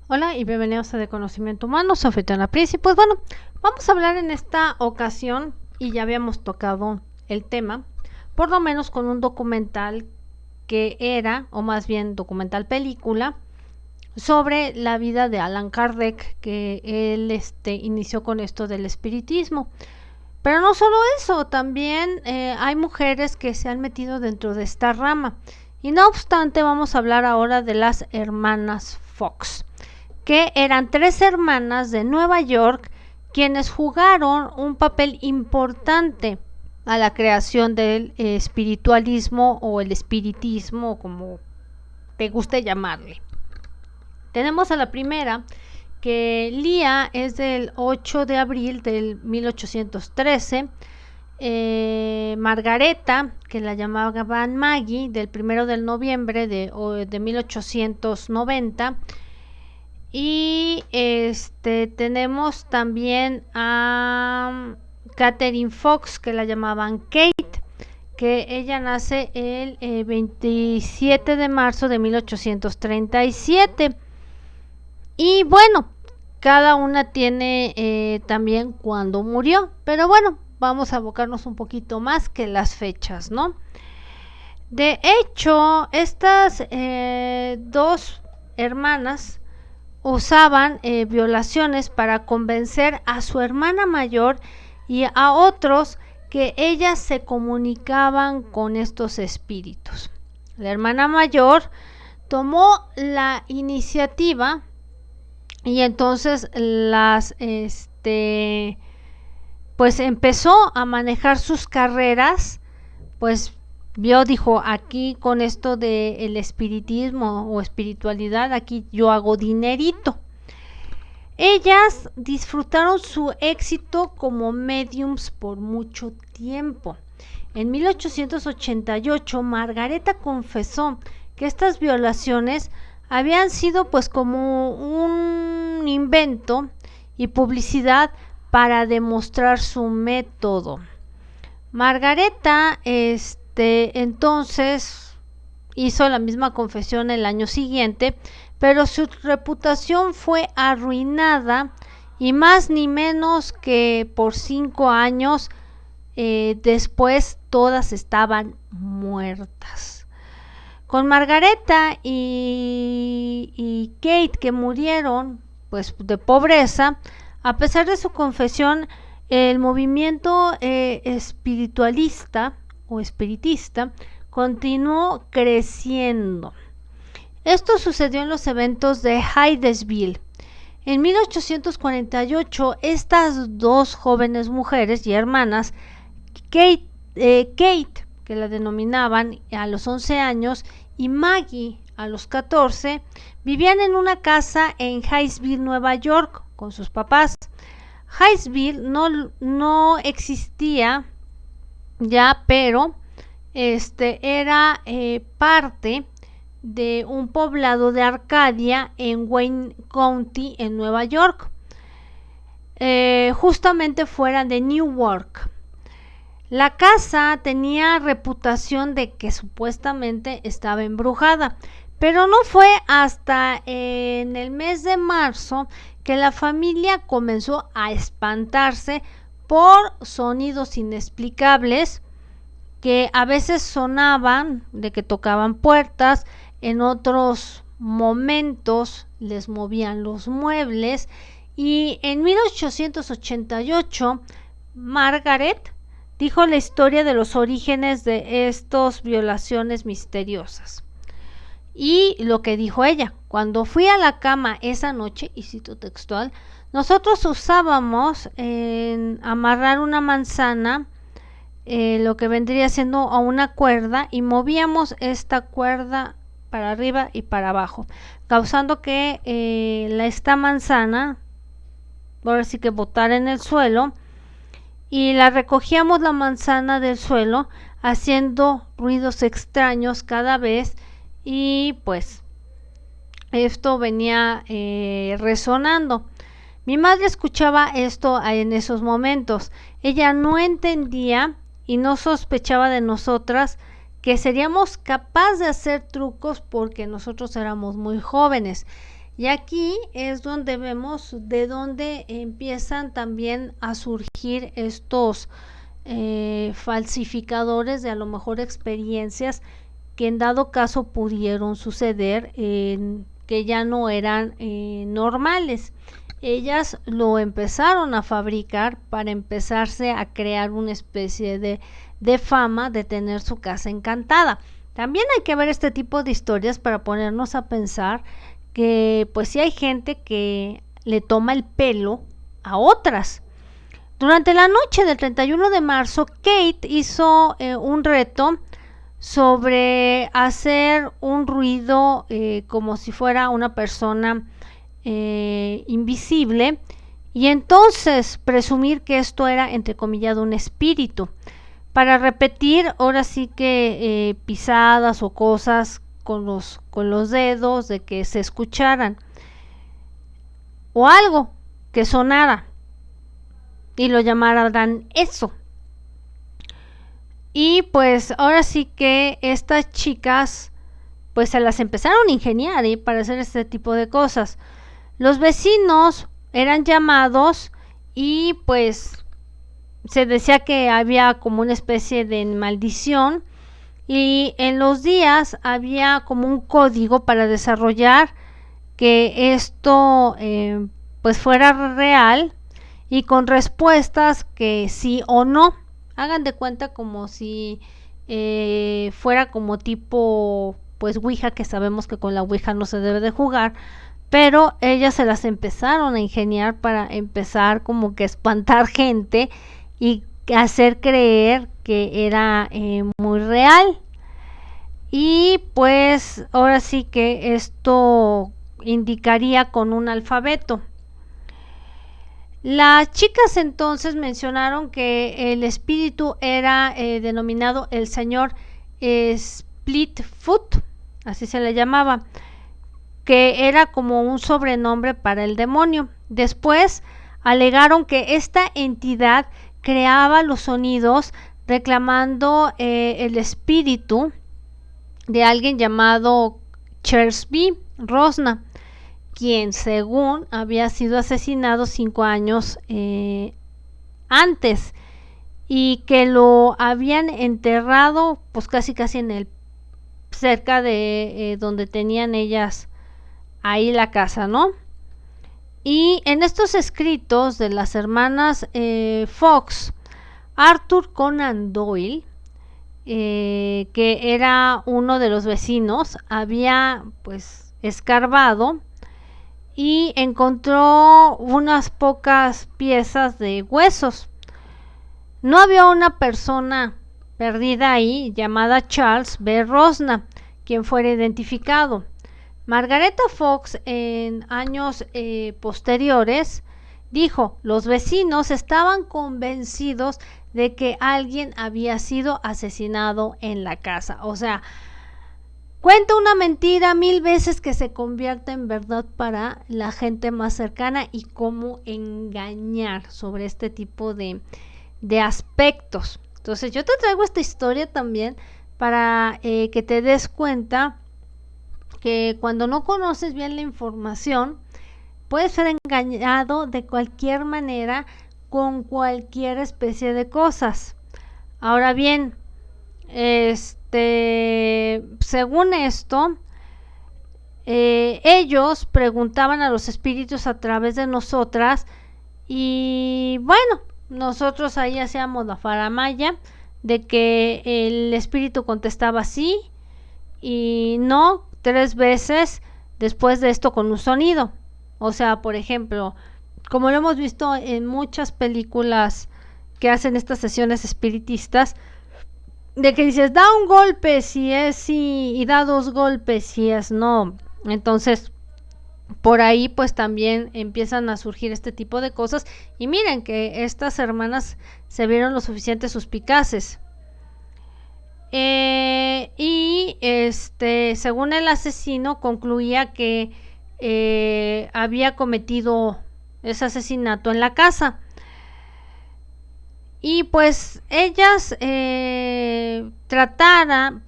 Hola y bienvenidos a De Conocimiento Humano, soy Fetana Pris. Pues bueno, vamos a hablar en esta ocasión, y ya habíamos tocado el tema, por lo menos con un documental que era, o más bien documental película, sobre la vida de Allan Kardec, que él inició con esto del espiritismo. Pero no solo eso, también hay mujeres que se han metido dentro de esta rama. Y no obstante, vamos a hablar ahora de las hermanas Fox, que eran tres hermanas de Nueva York quienes jugaron un papel importante a la creación del espiritualismo o el espiritismo, como te guste llamarle. Tenemos a la primera, que Lia es del 8 de abril del 1813, Margareta, que la llamaban Maggie, del 1 de noviembre de 1890, y tenemos también a Catherine Fox, que la llamaban Kate, que ella nace el 27 de marzo de 1837. Y bueno, cada una tiene también cuándo murió, pero bueno, vamos a abocarnos un poquito más que las fechas, ¿no? De hecho, estas dos hermanas usaban violaciones para convencer a su hermana mayor y a otros que ellas se comunicaban con estos espíritus. La hermana mayor tomó la iniciativa y entonces pues empezó a manejar sus carreras, pues dijo, aquí con esto del espiritismo o espiritualidad, aquí yo hago dinerito. Ellas disfrutaron su éxito como mediums por mucho tiempo. En 1888, Margareta confesó que estas violaciones habían sido pues como un invento y publicidad para demostrar su método. Margareta entonces hizo la misma confesión el año siguiente, pero su reputación fue arruinada y más ni menos que por 5 años después todas estaban muertas. Con Margareta y Kate, que murieron pues de pobreza, a pesar de su confesión, el movimiento espiritualista o espiritista continuó creciendo. Esto sucedió en los eventos de Hydesville. En 1848, estas dos jóvenes mujeres y hermanas, Kate, que la denominaban a los 11 años, y Maggie a los 14, vivían en una casa en Hydesville, Nueva York, con sus papás. Hydesville no existía ya, pero era parte de un poblado de Arcadia en Wayne County, en Nueva York, justamente fuera de Newark. La casa tenía reputación de que supuestamente estaba embrujada, pero no fue hasta en el mes de marzo que la familia comenzó a espantarse por sonidos inexplicables que a veces sonaban, de que tocaban puertas, en otros momentos les movían los muebles, y en 1888 Margaret dijo la historia de los orígenes de estas violaciones misteriosas. Y lo que dijo ella: cuando fui a la cama esa noche, y cito textual, nosotros usábamos amarrar una manzana, lo que vendría siendo a una cuerda, y movíamos esta cuerda para arriba y para abajo, causando que esta manzana, ahora sí que botara en el suelo, y la recogíamos la manzana del suelo haciendo ruidos extraños cada vez, y pues esto venía resonando. Mi madre escuchaba esto en esos momentos. Ella no entendía y no sospechaba de nosotras que seríamos capaces de hacer trucos porque nosotros éramos muy jóvenes. Y aquí es donde vemos de dónde empiezan también a surgir estos falsificadores de a lo mejor experiencias que en dado caso pudieron suceder, que ya no eran normales. Ellas lo empezaron a fabricar para empezarse a crear una especie de fama de tener su casa encantada. También hay que ver este tipo de historias para ponernos a pensar que pues sí hay gente que le toma el pelo a otras. Durante la noche del 31 de marzo, Kate hizo un reto sobre hacer un ruido como si fuera una persona invisible, y entonces presumir que esto era entrecomillado un espíritu, para repetir ahora sí que pisadas o cosas con los dedos, de que se escucharan o algo que sonara y lo llamaran eso. Y pues ahora sí que estas chicas pues se las empezaron a ingeniar para hacer este tipo de cosas. Los vecinos eran llamados y pues se decía que había como una especie de maldición, y en los días había como un código para desarrollar que esto pues fuera real, y con respuestas que sí o no. Hagan de cuenta como si fuera como tipo pues Ouija, que sabemos que con la Ouija no se debe de jugar, pero ellas se las empezaron a ingeniar para empezar como que espantar gente y hacer creer que era muy real. Y pues ahora sí que esto indicaría con un alfabeto. Las chicas entonces mencionaron que el espíritu era denominado el señor Splitfoot, así se le llamaba, que era como un sobrenombre para el demonio. Después alegaron que esta entidad creaba los sonidos reclamando el espíritu de alguien llamado Chersby Rosna, quien según había sido asesinado 5 años antes, y que lo habían enterrado pues casi en el cerca de donde tenían ellas ahí la casa, ¿no? Y en estos escritos de las hermanas Fox, Arthur Conan Doyle, que era uno de los vecinos, había pues escarbado y encontró unas pocas piezas de huesos. No había una persona perdida ahí llamada Charles B. Rosna, quien fuera identificado. Margareta Fox en años posteriores dijo: los vecinos estaban convencidos de que alguien había sido asesinado en la casa. O sea, cuenta una mentira 1000 veces que se convierte en verdad para la gente más cercana, y cómo engañar sobre este tipo de aspectos. Entonces yo te traigo esta historia también para que te des cuenta que cuando no conoces bien la información, puedes ser engañado de cualquier manera con cualquier especie de cosas. Ahora bien, según esto, ellos preguntaban a los espíritus a través de nosotras, y bueno, nosotros ahí hacíamos la faramaya de que el espíritu contestaba sí y no 3 veces después de esto con un sonido. O sea, por ejemplo, como lo hemos visto en muchas películas que hacen estas sesiones espiritistas, de que dices da un golpe si es sí y da 2 golpes si es no. Entonces por ahí pues también empiezan a surgir este tipo de cosas, y miren que estas hermanas se vieron lo suficiente suspicaces. Y según el asesino concluía que había cometido ese asesinato en la casa, y pues ellas trataban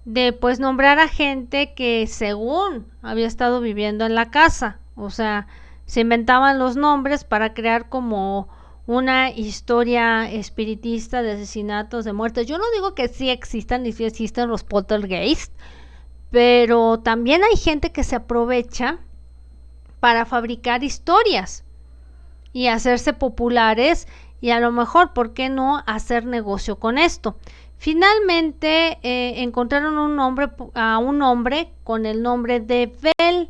de pues nombrar a gente que según había estado viviendo en la casa. O sea, se inventaban los nombres para crear como una historia espiritista de asesinatos, de muertes. Yo no digo que sí existan y sí existen los poltergeist, pero también hay gente que se aprovecha para fabricar historias y hacerse populares y a lo mejor, ¿por qué no hacer negocio con esto? Finalmente encontraron a un hombre con el nombre de Bell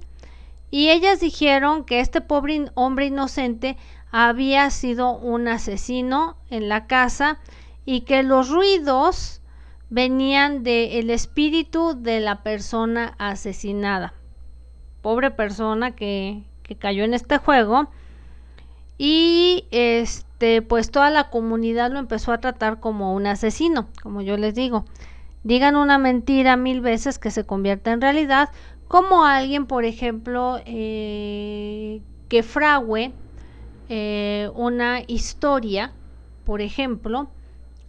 y ellas dijeron que este pobre hombre inocente había sido un asesino en la casa y que los ruidos venían del espíritu de la persona asesinada. Pobre persona que cayó en este juego. Y pues toda la comunidad lo empezó a tratar como un asesino, como yo les digo. Digan una mentira 1000 veces que se convierta en realidad, como alguien, por ejemplo, que frague una historia, por ejemplo,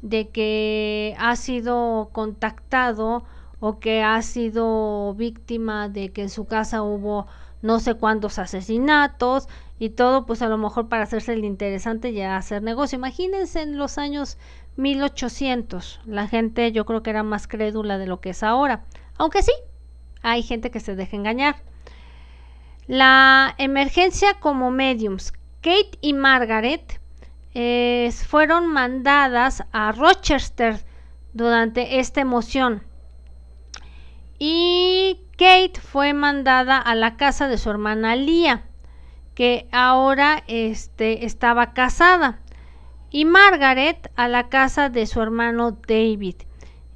de que ha sido contactado o que ha sido víctima de que en su casa hubo no sé cuántos asesinatos y todo, pues a lo mejor para hacerse el interesante y hacer negocio. Imagínense en los años 1800, la gente yo creo que era más crédula de lo que es ahora, aunque sí, hay gente que se deja engañar. La emergencia como mediums. Kate y Margaret fueron mandadas a Rochester durante esta emoción. Y Kate fue mandada a la casa de su hermana Leah, que ahora estaba casada, y Margaret a la casa de su hermano David.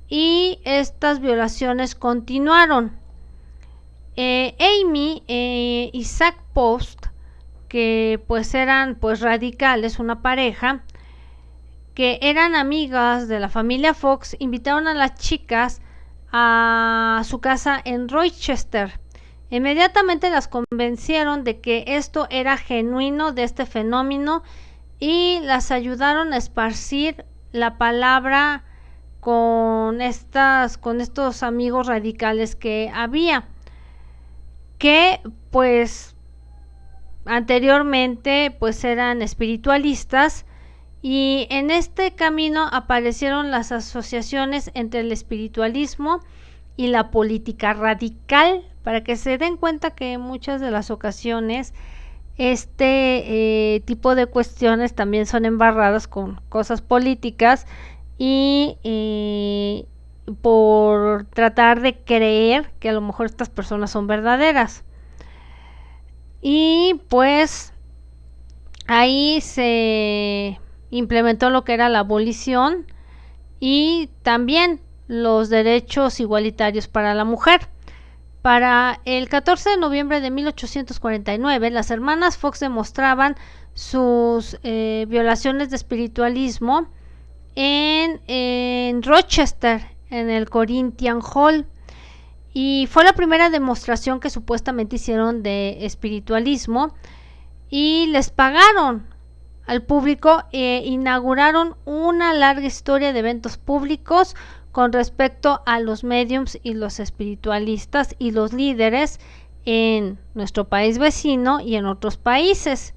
Y estas violaciones continuaron. Amy y Zach Post, que pues eran pues radicales, una pareja, que eran amigas de la familia Fox, invitaron a las chicas a su casa en Rochester. Inmediatamente las convencieron de que esto era genuino de este fenómeno y las ayudaron a esparcir la palabra con estos amigos radicales que había, que pues anteriormente pues eran espiritualistas. Y en este camino aparecieron las asociaciones entre el espiritualismo y la política radical, para que se den cuenta que en muchas de las ocasiones tipo de cuestiones también son embarradas con cosas políticas y por tratar de creer que a lo mejor estas personas son verdaderas. Y pues ahí se implementó lo que era la abolición y también los derechos igualitarios para la mujer. Para el 14 de noviembre de 1849, las hermanas Fox demostraban sus violaciones de espiritualismo en Rochester, en el Corinthian Hall. Y fue la primera demostración que supuestamente hicieron de espiritualismo y les pagaron al público e inauguraron una larga historia de eventos públicos con respecto a los mediums y los espiritualistas y los líderes en nuestro país vecino y en otros países.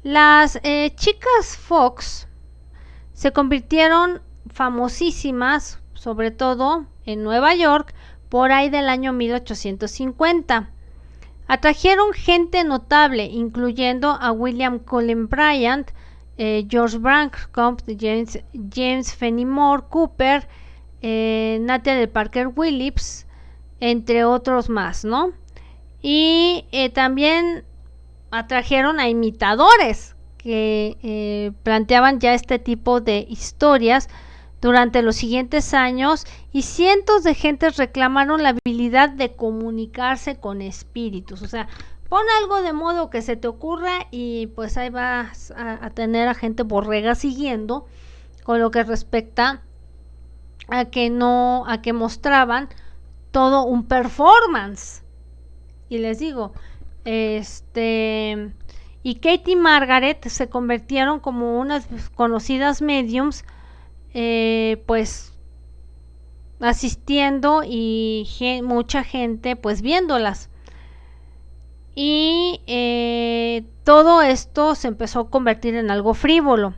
Las chicas Fox se convirtieron famosísimas, sobre todo en Nueva York, por ahí del año 1850. Atrajeron gente notable, incluyendo a William Cullen Bryant, George Bancroft, James Fenimore Cooper, Nathaniel Parker Williams, entre otros más, ¿no? Y también atrajeron a imitadores que planteaban ya este tipo de historias durante los siguientes años y cientos de gentes reclamaron la habilidad de comunicarse con espíritus. O sea, pon algo de modo que se te ocurra y pues ahí vas a tener a gente borrega siguiendo con lo que respecta a que mostraban todo un performance. Y les digo, y Kate y Margaret se convirtieron como unas conocidas mediums, pues asistiendo y mucha gente pues viéndolas. Y todo esto se empezó a convertir en algo frívolo.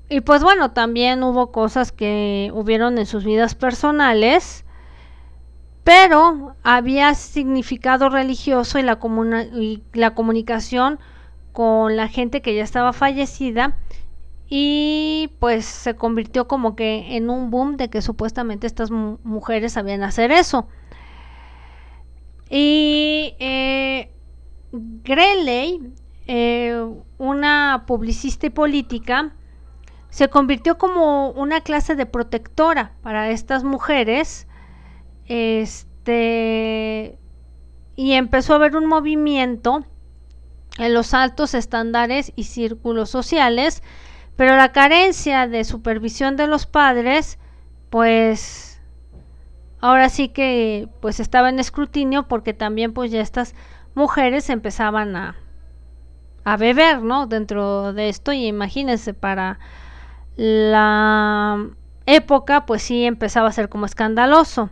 Y pues bueno, también hubo cosas que hubieron en sus vidas personales, pero había significado religioso y la comunicación con la gente que ya estaba fallecida, y pues se convirtió como que en un boom de que supuestamente estas mujeres sabían hacer eso. Y Greeley, una publicista y política, se convirtió como una clase de protectora para estas mujeres, y empezó a haber un movimiento en los altos estándares y círculos sociales, pero la carencia de supervisión de los padres, pues ahora sí que pues estaba en escrutinio, porque también pues ya estas mujeres empezaban a beber, ¿no? Dentro de esto, y imagínense, para la época pues sí empezaba a ser como escandaloso.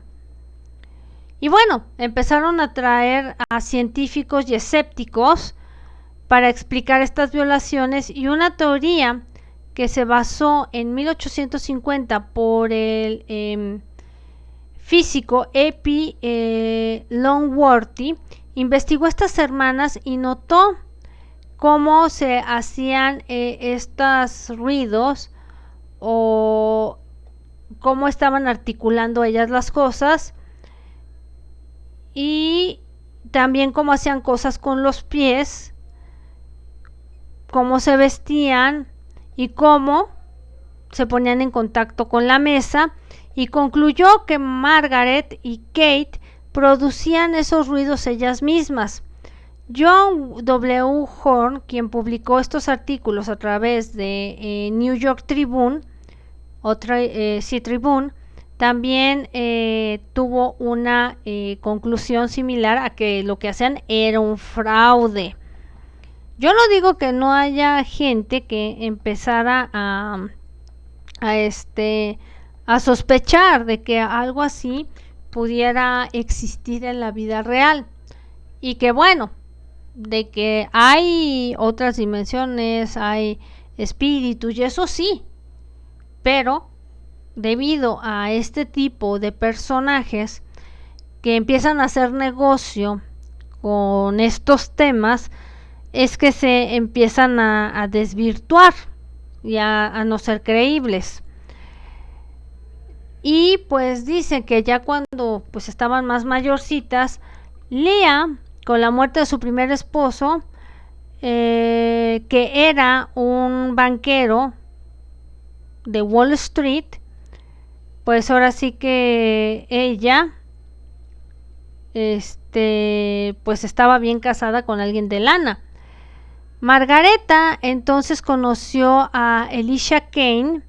Y bueno, empezaron a traer a científicos y escépticos para explicar estas violaciones, y una teoría que se basó en 1850 por el físico E.P. Longworthy investigó a estas hermanas y notó cómo se hacían estos ruidos, o cómo estaban articulando ellas las cosas, y también cómo hacían cosas con los pies, cómo se vestían y cómo se ponían en contacto con la mesa, y concluyó que Margaret y Kate producían esos ruidos ellas mismas. John W. Horn, quien publicó estos artículos a través de New York Tribune, Tribune, también tuvo una conclusión similar, a que lo que hacían era un fraude. Yo no digo que no haya gente que empezara a sospechar de que algo así pudiera existir en la vida real, y que bueno, de que hay otras dimensiones, hay espíritus y eso sí, pero debido a este tipo de personajes que empiezan a hacer negocio con estos temas, es que se empiezan a desvirtuar y a no ser creíbles. Y pues dicen que ya cuando pues estaban más mayorcitas, Leah, con la muerte de su primer esposo, que era un banquero de Wall Street, pues ahora sí que ella pues estaba bien casada con alguien de lana. Margareta entonces conoció a Elisha Kane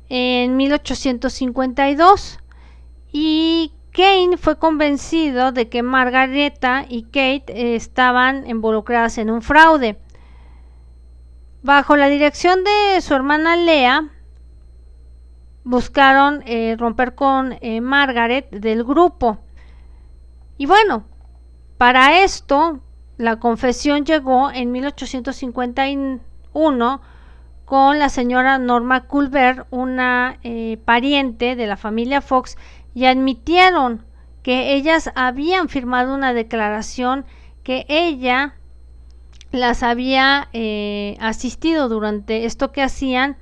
en 1852, y Kane fue convencido de que Margareta y Kate estaban involucradas en un fraude. Bajo la dirección de su hermana Leah, buscaron romper con Margaret del grupo. Y bueno, para esto la confesión llegó en 1851 con la señora Norma Culver, una pariente de la familia Fox, y admitieron que ellas habían firmado una declaración que ella las había asistido durante esto que hacían,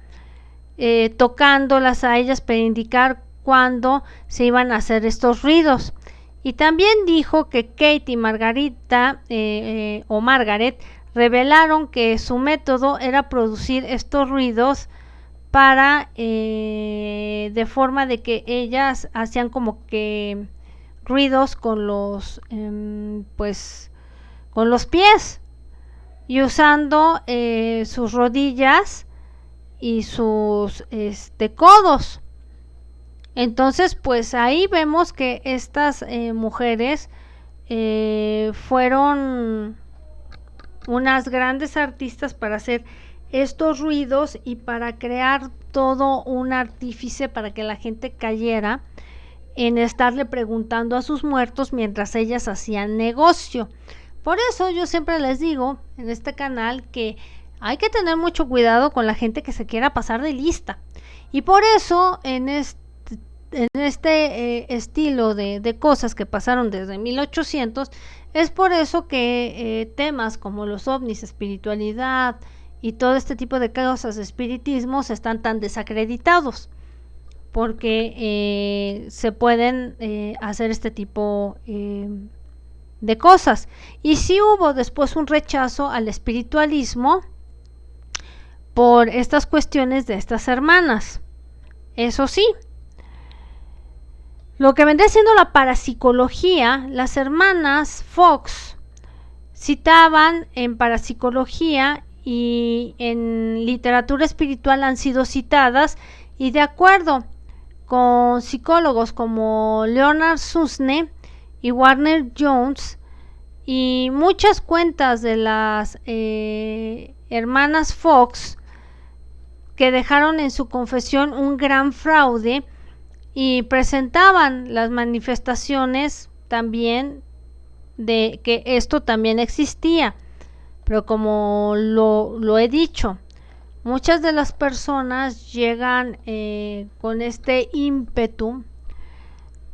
tocándolas a ellas para indicar cuándo se iban a hacer estos ruidos. Y también dijo que Kate y Margarita o Margaret revelaron que su método era producir estos ruidos para de forma de que ellas hacían como que ruidos con los pues con los pies, y usando sus rodillas y sus codos. Entonces pues ahí vemos que estas mujeres fueron unas grandes artistas para hacer estos ruidos y para crear todo un artífice para que la gente cayera en estarle preguntando a sus muertos mientras ellas hacían negocio. Por eso yo siempre les digo en este canal que hay que tener mucho cuidado con la gente que se quiera pasar de lista. Y por eso en este estilo de cosas que pasaron desde 1800, es por eso que temas como los ovnis, espiritualidad y todo este tipo de cosas de espiritismos están tan desacreditados, porque se pueden hacer este tipo de cosas. Y sí hubo después un rechazo al espiritualismo por estas cuestiones de estas hermanas. Eso sí, lo que vendría siendo la parapsicología, las hermanas Fox citaban en parapsicología y en literatura espiritual han sido citadas, y de acuerdo con psicólogos como Leonard Susne y Warner Jones y muchas cuentas de las hermanas Fox, que dejaron en su confesión un gran fraude y presentaban las manifestaciones también de que esto también existía. Pero como lo he dicho, muchas de las personas llegan con este ímpetu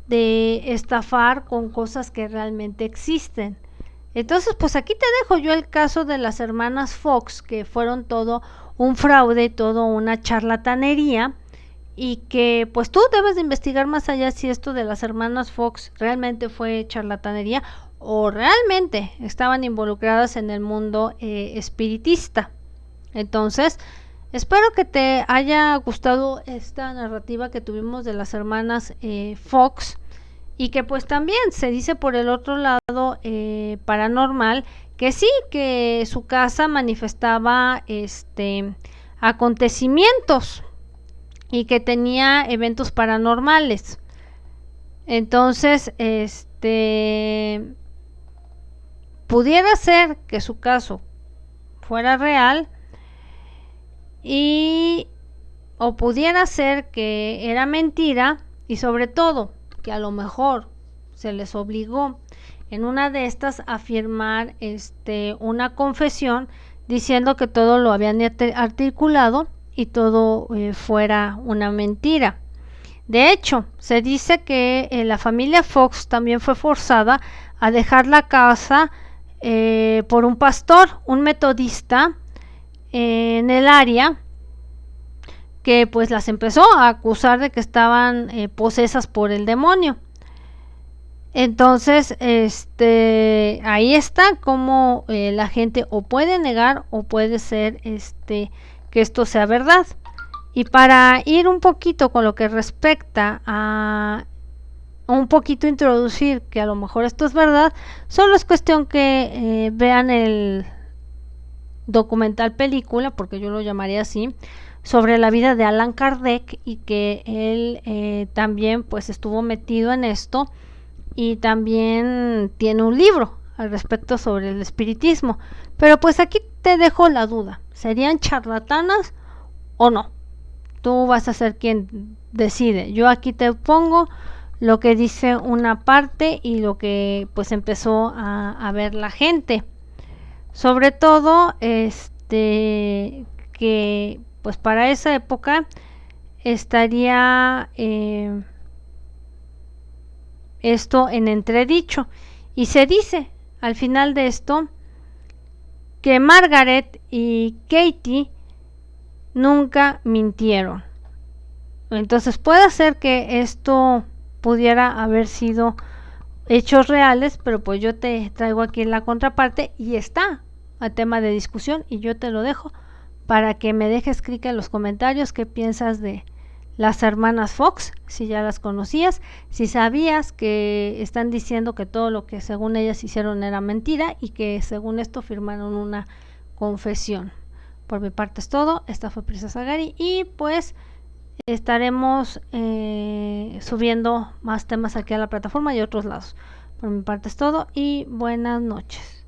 de estafar con cosas que realmente existen. Entonces, pues aquí te dejo yo el caso de las hermanas Fox, que fueron todo un fraude, todo una charlatanería, y que pues tú debes de investigar más allá si esto de las hermanas Fox realmente fue charlatanería o realmente estaban involucradas en el mundo espiritista. Entonces, espero que te haya gustado esta narrativa que tuvimos de las hermanas Fox, y que pues también se dice por el otro lado paranormal que sí, que su casa manifestaba acontecimientos y que tenía eventos paranormales. Entonces, pudiera ser que su caso fuera real, o pudiera ser que era mentira, y sobre todo que a lo mejor se les obligó en una de estas a firmar una confesión diciendo que todo lo habían articulado y todo fuera una mentira. De hecho, se dice que la familia Fox también fue forzada a dejar la casa por un pastor, un metodista en el área, que pues las empezó a acusar de que estaban posesas por el demonio. Entonces, ahí está como la gente o puede negar o puede ser que esto sea verdad. Y para ir un poquito con lo que respecta a un poquito introducir que a lo mejor esto es verdad, solo es cuestión que vean el documental película, porque yo lo llamaría así, sobre la vida de Allan Kardec, y que él también pues estuvo metido en esto, y también tiene un libro al respecto sobre el espiritismo. Pero pues aquí te dejo la duda, ¿serían charlatanas o no? Tú vas a ser quien decide. Yo aquí te pongo lo que dice una parte y lo que pues empezó a ver la gente. Sobre todo que pues para esa época estaría esto en entredicho, y se dice al final de esto que Margaret y Katie nunca mintieron. Entonces puede ser que esto pudiera haber sido hechos reales, pero pues yo te traigo aquí la contraparte y está a tema de discusión, y yo te lo dejo para que me dejes clic en los comentarios qué piensas de las hermanas Fox, si ya las conocías, si sabías que están diciendo que todo lo que según ellas hicieron era mentira y que según esto firmaron una confesión. Por mi parte es todo. Esta fue Princesa Gary, y pues estaremos subiendo más temas aquí a la plataforma y a otros lados. Por mi parte es todo y buenas noches.